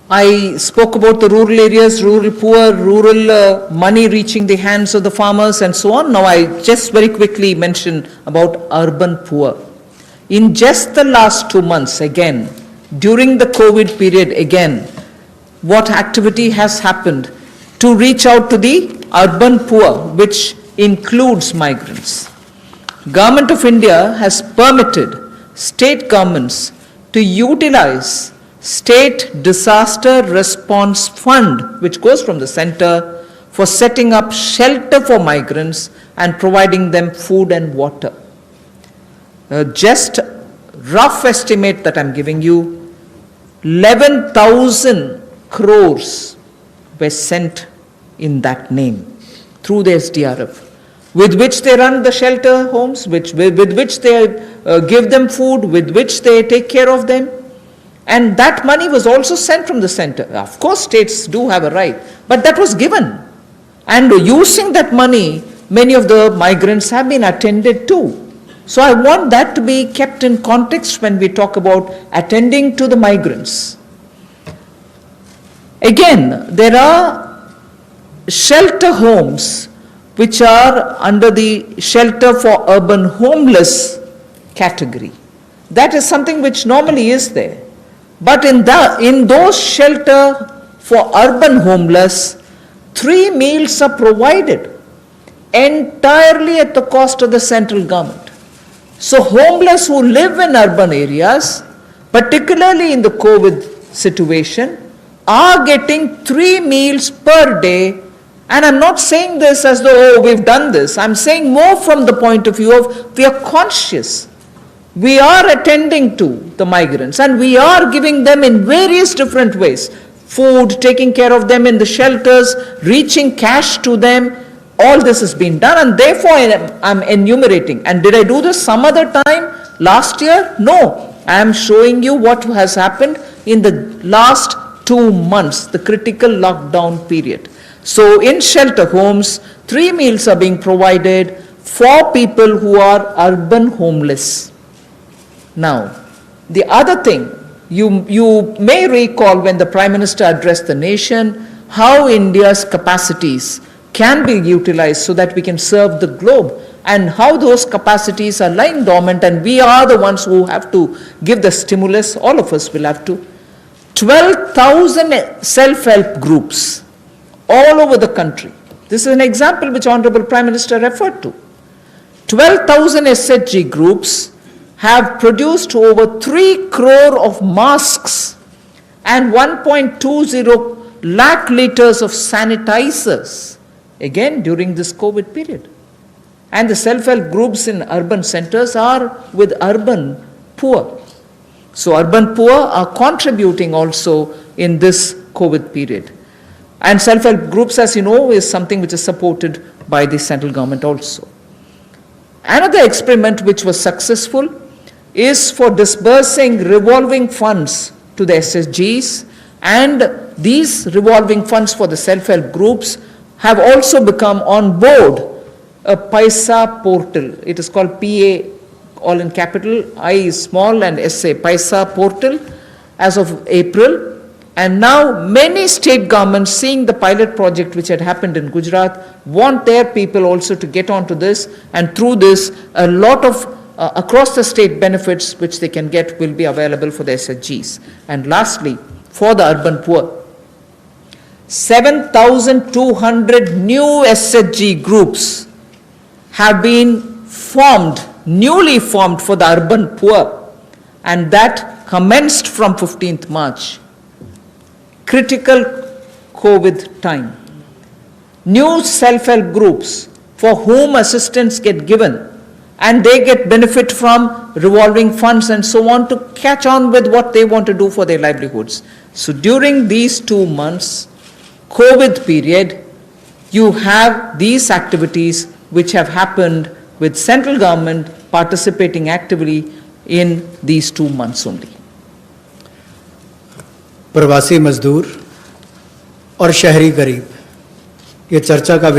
I spoke about the rural areas, rural poor, rural money reaching the hands of the farmers and so on. Now I just very quickly mention about urban poor. In just the last 2 months, again, during the COVID period, again, what activity has happened to reach out to the urban poor, which includes migrants. Government of India has permitted state governments to utilize State Disaster Response Fund, which goes from the center, for setting up shelter for migrants and providing them food and water. Just rough estimate that I'm giving you, 11,000 crores were sent in that name through the SDRF, with which they run the shelter homes, with which they give them food, with which they take care of them. And that money was also sent from the center. Of course, states do have a right, but that was given. And using that money, many of the migrants have been attended to. So I want that to be kept in context when we talk about attending to the migrants. Again, there are shelter homes which are under the shelter for urban homeless category. That is something which normally is there. But in those shelter for urban homeless, 3 meals are provided entirely at the cost of the central government. So homeless who live in urban areas, particularly in the COVID situation, are getting 3 meals per day. And I'm not saying this as though, oh, we've done this. I'm saying more from the point of view of we are conscious. We are attending to the migrants and we are giving them in various different ways. Food, taking care of them in the shelters, reaching cash to them. All this has been done and therefore I'm enumerating. And did I do this some other time last year? No. I am showing you what has happened in the last 2 months, the critical lockdown period. So in shelter homes, 3 meals are being provided for people who are urban homeless. Now, the other thing, you may recall when the Prime Minister addressed the nation, how India's capacities can be utilized so that we can serve the globe, and how those capacities are lying dormant and we are the ones who have to give the stimulus, all of us will have to. 12,000 self-help groups all over the country. This is an example which Honorable Prime Minister referred to. 12,000 SHG groups have produced over 3 crore of masks and 1.20 lakh liters of sanitizers, again during this COVID period. And the self-help groups in urban centers are with urban poor. So urban poor are contributing also in this COVID period. And self-help groups, as you know, is something which is supported by the central government also. Another experiment which was successful is for disbursing revolving funds to the SSGs, and these revolving funds for the self-help groups have also become on board a Paisa portal. It is called PA, all in capital, I is small and SA, Paisa portal, as of April. And now many state governments, seeing the pilot project which had happened in Gujarat, want their people also to get onto this, and through this a lot of across the state benefits which they can get will be available for the SHGs. And lastly, for the urban poor, 7,200 new SHG groups have been formed, newly formed for the urban poor, and that commenced from 15th March. Critical COVID time. New self-help groups for whom assistance get given and they get benefit from revolving funds and so on to catch on with what they want to do for their livelihoods. So during these 2 months, COVID period, you have these activities which have happened with central government participating actively in these 2 months only. प्रवासी मजदूर और शहरी गरीब, ये चर्चा का विषय